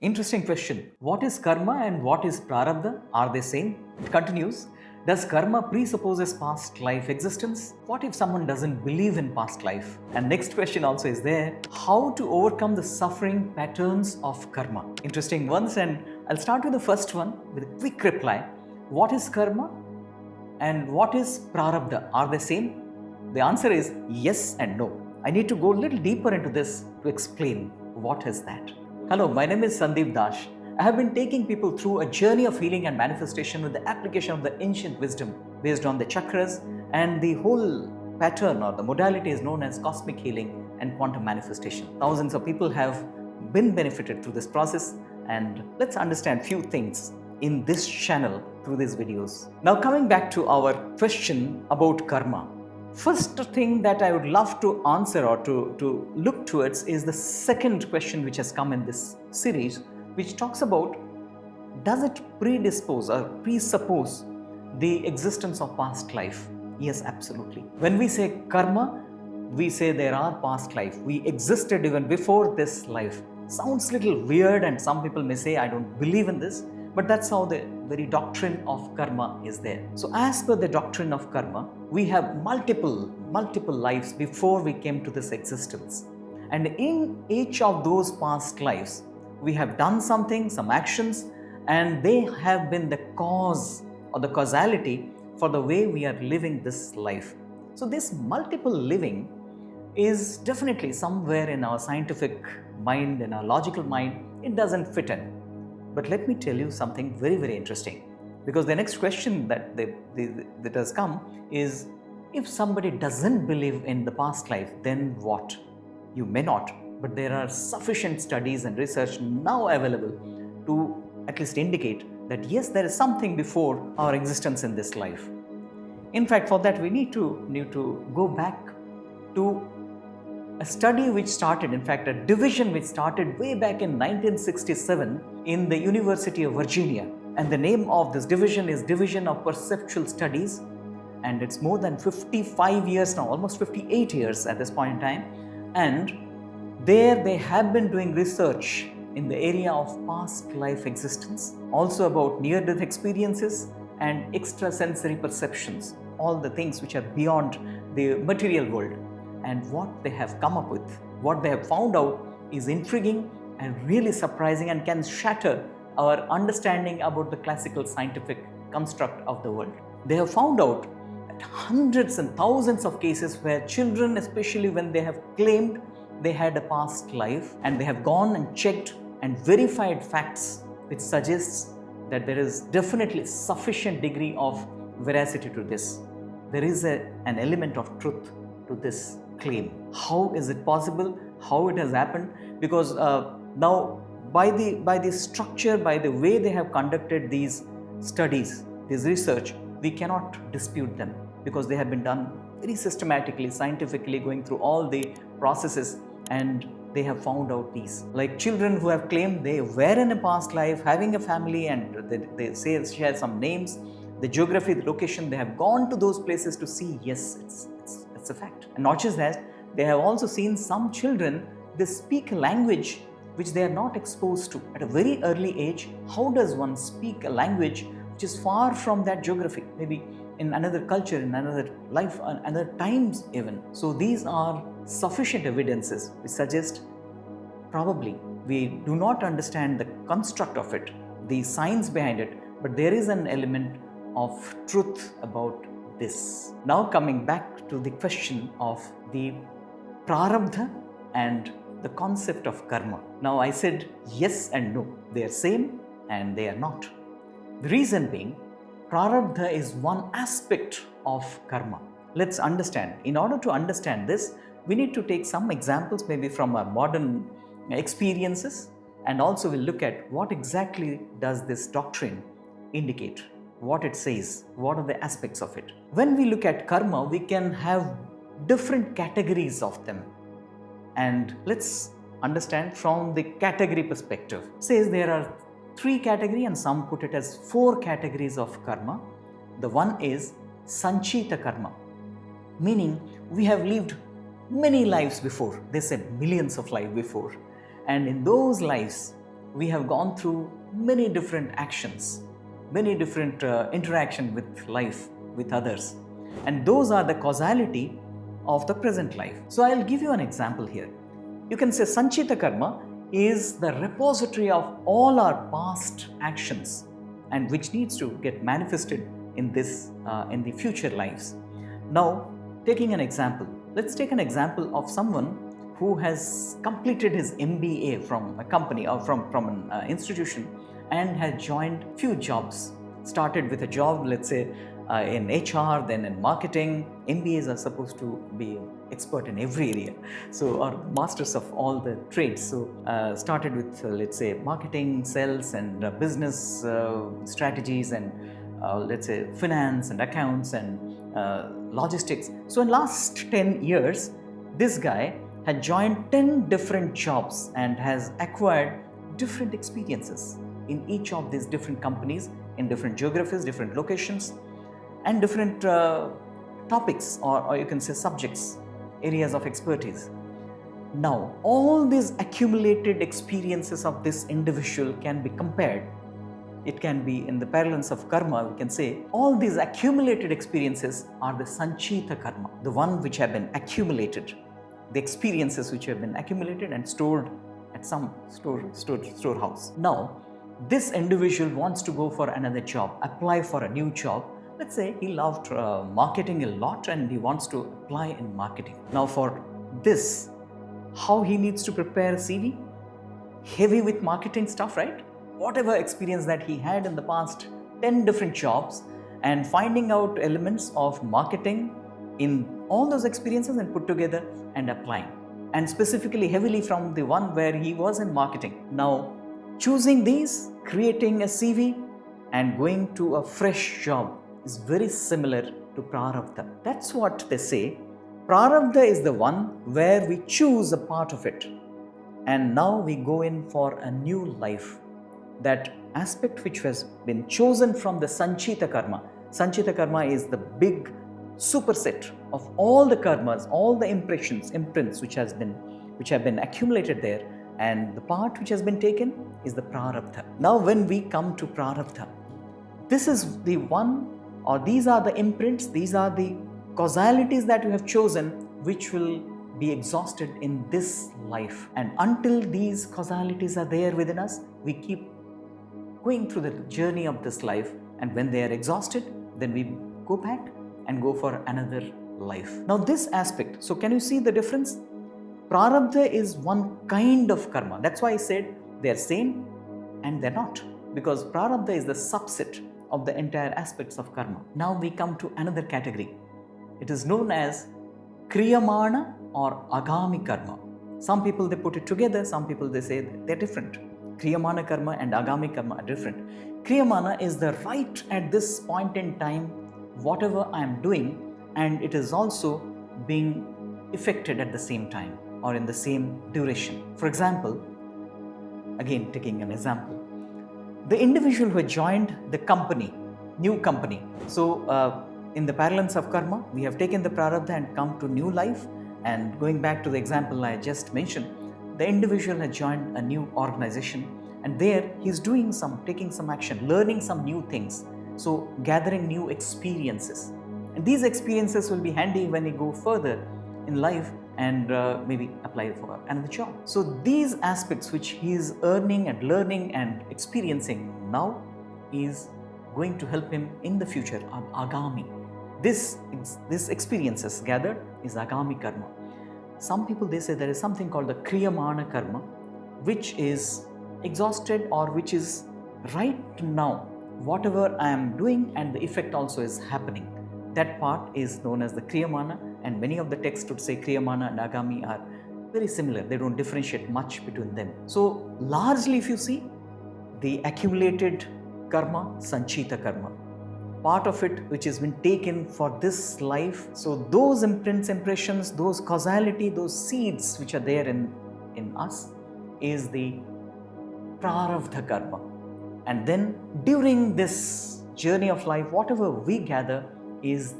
Interesting question. What is karma and what is prarabdha? Are they same? It continues. Does karma presupposes past life existence? What if someone doesn't believe in past life? And next question also is there. How to overcome the suffering patterns of karma? Interesting ones, and I'll start with the first one with a quick reply. What is karma and what is prarabdha? Are they same? The answer is yes and no. I need to go a little deeper into this to explain what is that. Hello, my name is Sep Dash. I have been taking people through a journey of healing and manifestation with the application of the ancient wisdom based on the chakras, and the whole pattern or the modality is known as cosmic healing and quantum manifestation. Thousands of people have been benefited through this process, and let's understand few things in this channel through these videos. Now, coming back to our question about karma. First thing that I would love to answer or to look towards is the second question which has come in this series, which talks about, does it predispose or presuppose the existence of past life? Yes, absolutely. When we say karma, we say there are past life. We existed even before this life. Sounds little weird, and some people may say, I don't believe in this, but that's how the very doctrine of karma is there. So as per the doctrine of karma, we have multiple lives before we came to this existence. And in each of those past lives, we have done something, some actions, and they have been the cause or the causality for the way we are living this life. So this multiple living is definitely somewhere in our scientific mind, in our logical mind, it doesn't fit in. But let me tell you something very, very interesting. Because the next question that has come is, if somebody doesn't believe in the past life, then what? You may not, but there are sufficient studies and research now available to at least indicate that yes, there is something before our existence in this life. In fact, for that we need to go back to a study which started, in fact, a division which started way back in 1967 in the University of Virginia. And the name of this division is Division of Perceptual Studies. And it's more than 55 years now, almost 58 years at this point in time. And there they have been doing research in the area of past life existence, also about near-death experiences and extrasensory perceptions, all the things which are beyond the material world. And what they have come up with, what they have found out is intriguing and really surprising and can shatter our understanding about the classical scientific construct of the world. They have found out that hundreds and thousands of cases where children, especially when they have claimed they had a past life, and they have gone and checked and verified facts which suggests that there is definitely sufficient degree of veracity to this. There is an element of truth to this claim. How is it possible? How it has happened? Because now by the structure, by the way they have conducted these studies, this research, we cannot dispute them, because they have been done very systematically, scientifically, going through all the processes, and they have found out these. Like children who have claimed they were in a past life, having a family, and they share some names, the geography, the location, they have gone to those places to see, yes, it's a fact. And not just that, they have also seen some children, they speak a language which they are not exposed to at a very early age. How does one speak a language which is far from that geography, maybe in another culture, in another life, another times even? So these are sufficient evidences which suggest probably we do not understand the construct of it, the science behind it, but there is an element of truth about this. Now coming back to the question of the Prarabdha and the concept of karma. Now I said yes and no. They are same and they are not. The reason being, Prarabdha is one aspect of karma. Let's understand. In order to understand this, we need to take some examples maybe from our modern experiences, and also we'll look at what exactly does this doctrine indicate, what it says, what are the aspects of it. When we look at karma, we can have different categories of them. And let's understand from the category perspective. It says there are 3 categories, and some put it as 4 categories of karma. The one is Sanchita Karma, meaning we have lived many lives before. They said millions of lives before. And in those lives, we have gone through many different actions, many different interaction with life, with others. And those are the causality of the present life. So I'll give you an example here. You can say Sanchita Karma is the repository of all our past actions and which needs to get manifested in the future lives. Now, taking an example, let's take an example of someone who has completed his MBA from a company or from an institution and has joined few jobs. Started with a job, let's say in HR, then in marketing. MBAs are supposed to be expert in every area, so are masters of all the trades. So started with let's say marketing, sales, and business strategies, and let's say finance and accounts and logistics. So in last 10 years, this guy had joined 10 different jobs and has acquired different experiences in each of these different companies, in different geographies, different locations, and different topics, or you can say subjects, areas of expertise. Now, all these accumulated experiences of this individual can be compared. It can be in the parlance of karma, we can say all these accumulated experiences are the Sanchita Karma, the one which have been accumulated, the experiences which have been accumulated and stored at some storehouse. Now, this individual wants to go for another job, apply for a new job. Let's say he loved marketing a lot and he wants to apply in marketing. Now for this, how he needs to prepare a CV? Heavy with marketing stuff, right? Whatever experience that he had in the past 10 different jobs, and finding out elements of marketing in all those experiences and put together and applying. And specifically heavily from the one where he was in marketing. Now choosing these, creating a CV and going to a fresh job is very similar to Prarabdha. That's what they say. Prarabdha is the one where we choose a part of it. And now we go in for a new life. That aspect which has been chosen from the Sanchita Karma. Sanchita Karma is the big superset of all the karmas, all the impressions, imprints which have been accumulated there, and the part which has been taken is the Prarabdha. Now when we come to Prarabdha, this is the one, or these are the imprints, these are the causalities that you have chosen which will be exhausted in this life. And until these causalities are there within us, we keep going through the journey of this life, and when they are exhausted, then we go back and go for another life. Now this aspect, so can you see the difference? Prarabdha is one kind of karma. That's why I said they are same and they're not, because Prarabdha is the subset of the entire aspects of karma. Now we come to another category. It is known as Kriyamana or Agami Karma. Some people they put it together, some people they say they're different. Kriyamana Karma and Agami Karma are different. Kriyamana is the right at this point in time, whatever I am doing, and it is also being effected at the same time or in the same duration. For example, again taking an example, the individual who joined the company, new company. So in the parlance of karma, we have taken the Prarabdha and come to new life. And going back to the example I just mentioned, the individual has joined a new organization, and there he's taking some action, learning some new things. So gathering new experiences. And these experiences will be handy when he go further in life and maybe apply for another job. So these aspects which he is earning and learning and experiencing now is going to help him in the future of Agami. This experiences gathered is Agami Karma. Some people they say there is something called the Kriyamana Karma, which is exhausted or which is right now, whatever I am doing and the effect also is happening. That part is known as the Kriyamana, and many of the texts would say Kriyamana and Agami are very similar. They don't differentiate much between them. So largely if you see, the accumulated karma, Sanchita Karma, part of it which has been taken for this life. So those imprints, impressions, those causality, those seeds which are there in us is the Prarabdha Karma. And then during this journey of life, whatever we gather is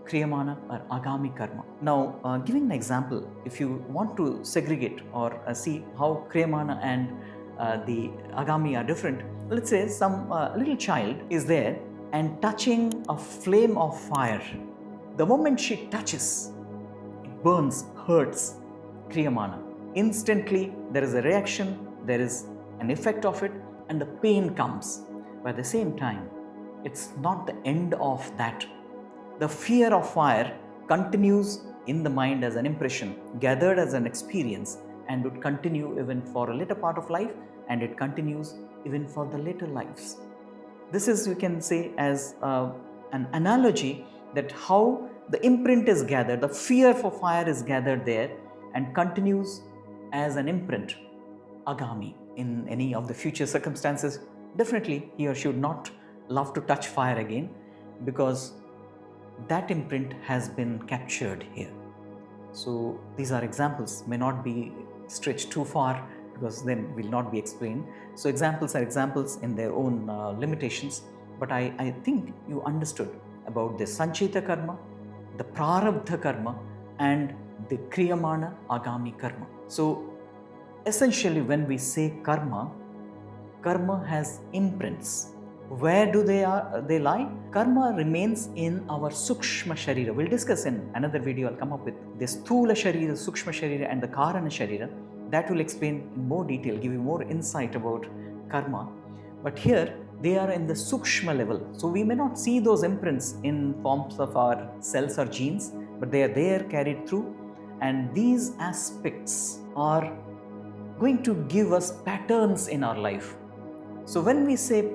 Kriyamana or Agami Karma. Now, giving an example, if you want to segregate or see how Kriyamana and the Agami are different. Let's say some little child is there and touching a flame of fire. The moment she touches, it burns, hurts, Kriyamana. Instantly there is a reaction, there is an effect of it, and the pain comes. But at the same time, it's not the end of that. The fear of fire continues in the mind as an impression, gathered as an experience, and would continue even for a later part of life, and it continues even for the later lives. This is, you can say, as an analogy that how the imprint is gathered, the fear for fire is gathered there and continues as an imprint, Agami, in any of the future circumstances. Definitely he or she would not love to touch fire again, because that imprint has been captured here. So these are examples, may not be stretched too far because then will not be explained. So examples are examples in their own limitations, but I think you understood about the Sanchita Karma, the Prarabdha Karma, and the Kriyamana Agami Karma. So essentially when we say karma, karma has imprints. Where do they lie? Karma remains in our Sukshma Sharira. We'll discuss in another video. I'll come up with this Sthula Sharira, Sukshma Sharira, and the Karana Sharira. That will explain in more detail, give you more insight about karma. But here they are in the Sukshma level. So we may not see those imprints in forms of our cells or genes, but they are there carried through. And these aspects are going to give us patterns in our life. So when we say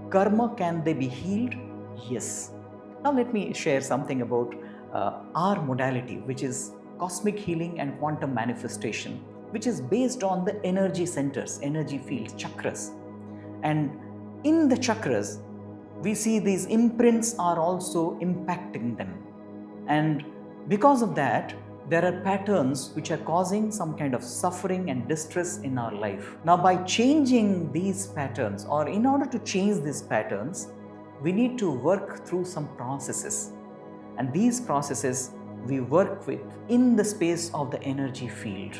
karma, can they be healed? Yes. Now let me share something about our modality, which is cosmic healing and quantum manifestation, which is based on the energy centers, energy fields, chakras. And in the chakras, we see these imprints are also impacting them. And because of that, there are patterns which are causing some kind of suffering and distress in our life. Now, by changing these patterns, or in order to change these patterns, we need to work through some processes. And these processes we work with in the space of the energy field.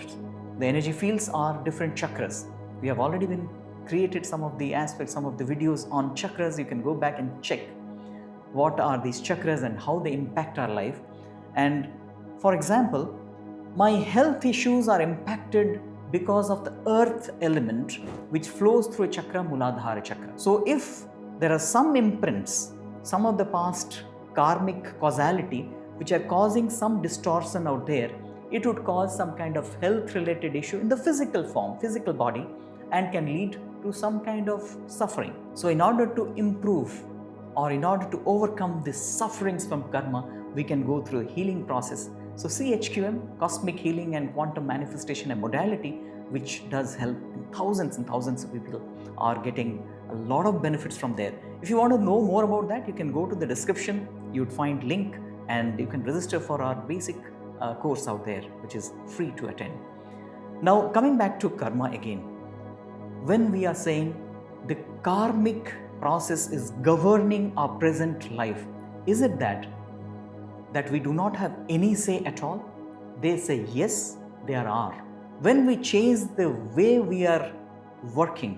The energy fields are different chakras. We have already been created some of the aspects, some of the videos on chakras. You can go back and check what are these chakras and how they impact our life. And for example, my health issues are impacted because of the earth element which flows through a chakra, Muladhara chakra. So if there are some imprints, some of the past karmic causality which are causing some distortion out there, it would cause some kind of health related issue in the physical form, physical body, and can lead to some kind of suffering. So in order to improve, or in order to overcome these sufferings from karma, we can go through a healing process. So CHQM, Cosmic Healing and Quantum Manifestation, a modality which does help, thousands and thousands of people are getting a lot of benefits from there. If you want to know more about that, you can go to the description. You would find link and you can register for our basic course out there, which is free to attend. Now coming back to karma again, when we are saying the karmic process is governing our present life, is it that we do not have any say at all? They say yes, there are. When we change the way we are working,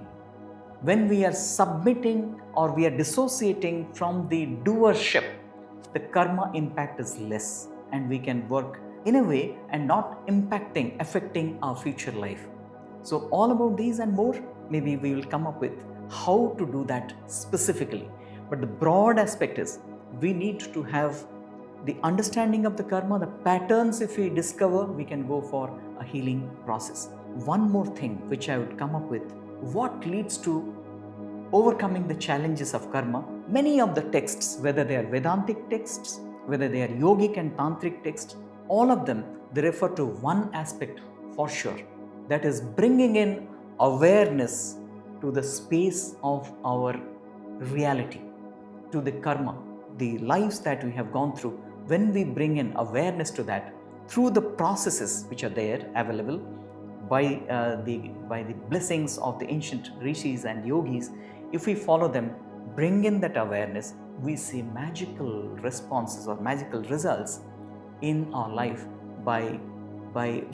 when we are submitting or we are dissociating from the doership, the karma impact is less and we can work in a way and not affecting our future life. So all about these and more, maybe we will come up with how to do that specifically. But the broad aspect is we need to have the understanding of the karma, the patterns. If we discover, we can go for a healing process. One more thing which I would come up with, what leads to overcoming the challenges of karma? Many of the texts, whether they are Vedantic texts, whether they are yogic and tantric texts, all of them, they refer to one aspect for sure, that is bringing in awareness to the space of our reality, to the karma, the lives that we have gone through. When we bring in awareness to that through the processes which are there available by the blessings of the ancient rishis and yogis, if we follow them, bring in that awareness, we see magical responses or magical results in our life by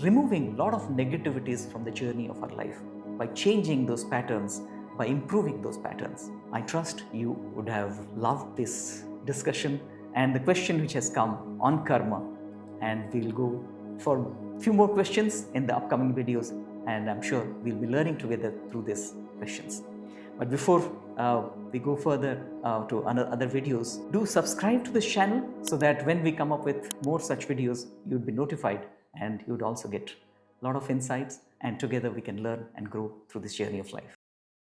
removing a lot of negativities from the journey of our life. by changing those patterns, by improving those patterns. I trust you would have loved this discussion and the question which has come on karma, and we'll go for a few more questions in the upcoming videos, and I'm sure we'll be learning together through these questions. But before we go further to other videos, do subscribe to this channel so that when we come up with more such videos, you'd be notified and you'd also get a lot of insights, and together we can learn and grow through this journey of life.